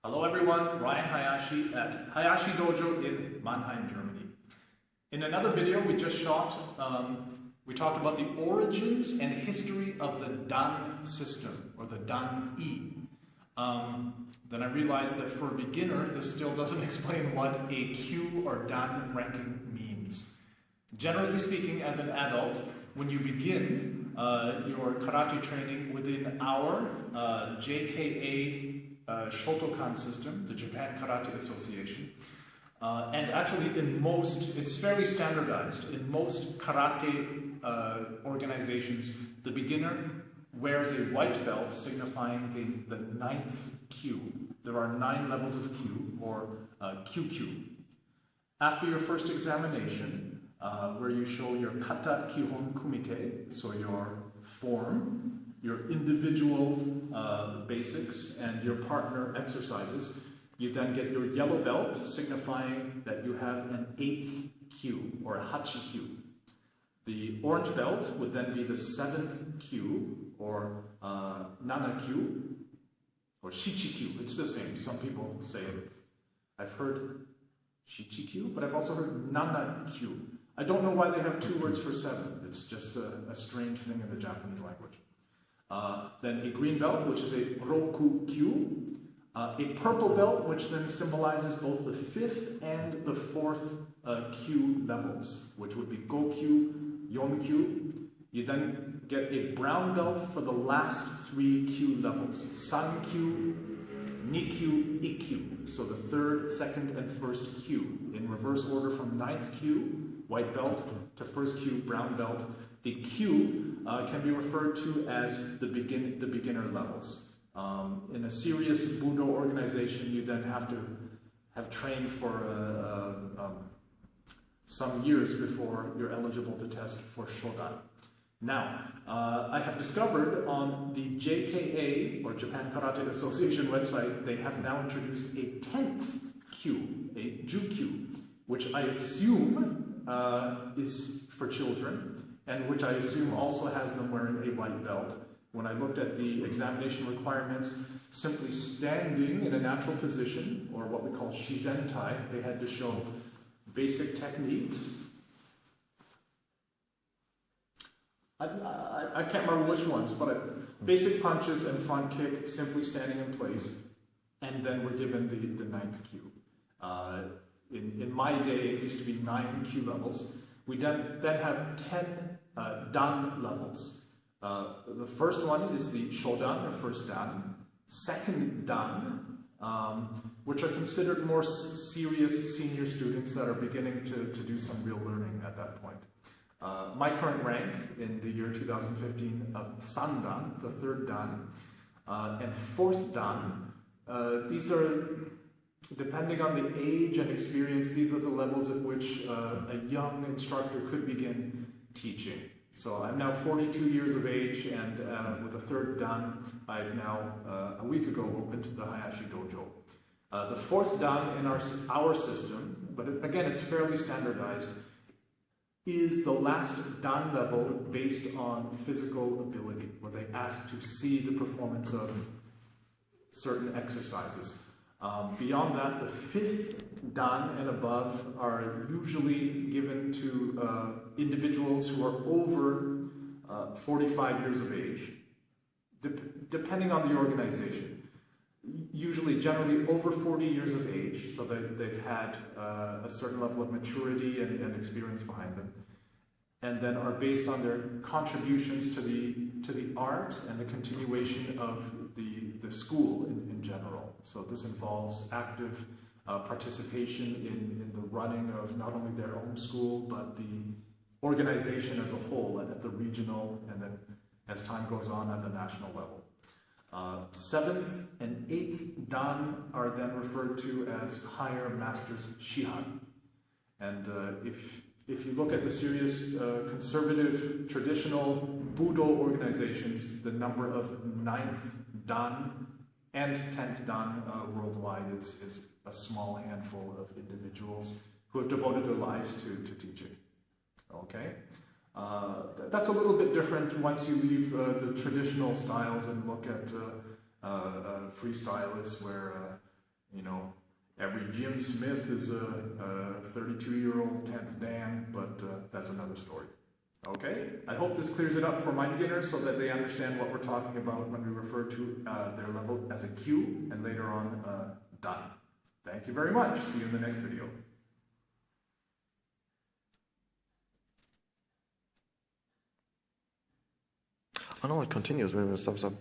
Hello everyone, Ryan Hayashi at Hayashi Dojo in Mannheim, Germany. In another video we just shot, we talked about the origins and history of the Dan system, or the Dan-I. Then I realized that for a beginner, this still doesn't explain what a Q or Dan ranking means. Generally speaking, as an adult, when you begin your karate training within our JKA Shotokan system, the Japan Karate Association, and actually in most, it's fairly standardized, in most karate organizations, the beginner wears a white belt signifying the 9th Q. There are 9 levels of Q, or QQ. After your first examination, where you show your kata kihon kumite, so your form, your individual basics, and your partner exercises, you then get your yellow belt, signifying that you have an 8th Q, or a hachi Q. The orange belt would then be the 7th Q, or nana Q, or shichi Q. It's the same. Some people say it. I've heard shichi Q, but I've also heard nana Q. I don't know why they have 2 words for 7. It's just a strange thing in the Japanese language. Then a green belt, which is a roku Q. A purple belt, which then symbolizes both the 5th and the 4th Q levels, which would be Go-Q, Yon-Q. You then get a brown belt for the last 3 Q levels, San-Q, Ni-Q, I-Q. So the 3rd, 2nd, and 1st Q. In reverse order from 9th Q, white belt, to 1st Q, brown belt. The Q can be referred to as the beginner levels. In a serious Budo organization, you then have to have trained for some years before you're eligible to test for Shodan. Now, I have discovered on the JKA, or Japan Karate Association website, they have now introduced a 10th Q, a Ju-Q, which I assume is for children, and which I assume also has them wearing a white belt. When I looked at the examination requirements, simply standing in a natural position, or what we call shizentai, they had to show basic techniques. I can't remember which ones, but basic punches and front kick, simply standing in place, and then we're given the 9th Q. In my day, it used to be 9 Q levels. We then have 10 Dan levels. The first one is the Shodan, or first Dan. Second Dan, which are considered more serious senior students that are beginning to do some real learning at that point. My current rank in the year 2015 of Sandan, the 3rd Dan, and 4th Dan. These are, depending on the age and experience, these are the levels at which a young instructor could begin teaching. So I'm now 42 years of age, and with a 3rd Dan, I've now, a week ago, opened the Hayashi Dojo. The 4th Dan in our system, but again, it's fairly standardized, is the last Dan level based on physical ability, where they ask to see the performance of certain exercises. Beyond that, the 5th Dan and above are usually given to individuals who are over 45 years of age, depending on the organization. Usually, generally over 40 years of age, so that they've had a certain level of maturity and experience behind them, and then are based on their contributions to the art and the continuation of the school in general. So this involves active participation in the running of not only their own school, but the organization as a whole at the regional, and then as time goes on at the national level. 7th and 8th Dan are then referred to as higher masters shihan. And if you look at the serious conservative traditional Budo organizations, the number of 9th Dan and 10th Dan worldwide is a small handful of individuals who have devoted their lives to teaching. Okay? That's a little bit different once you leave the traditional styles and look at freestylists, where You know, every Jim Smith is a 32-year-old 10th Dan, but that's another story. Okay, I hope this clears it up for my beginners so that they understand what we're talking about when we refer to their level as a Q and later on done. Thank you very much. See you in the next video. Oh no, it continues. Wait, stop.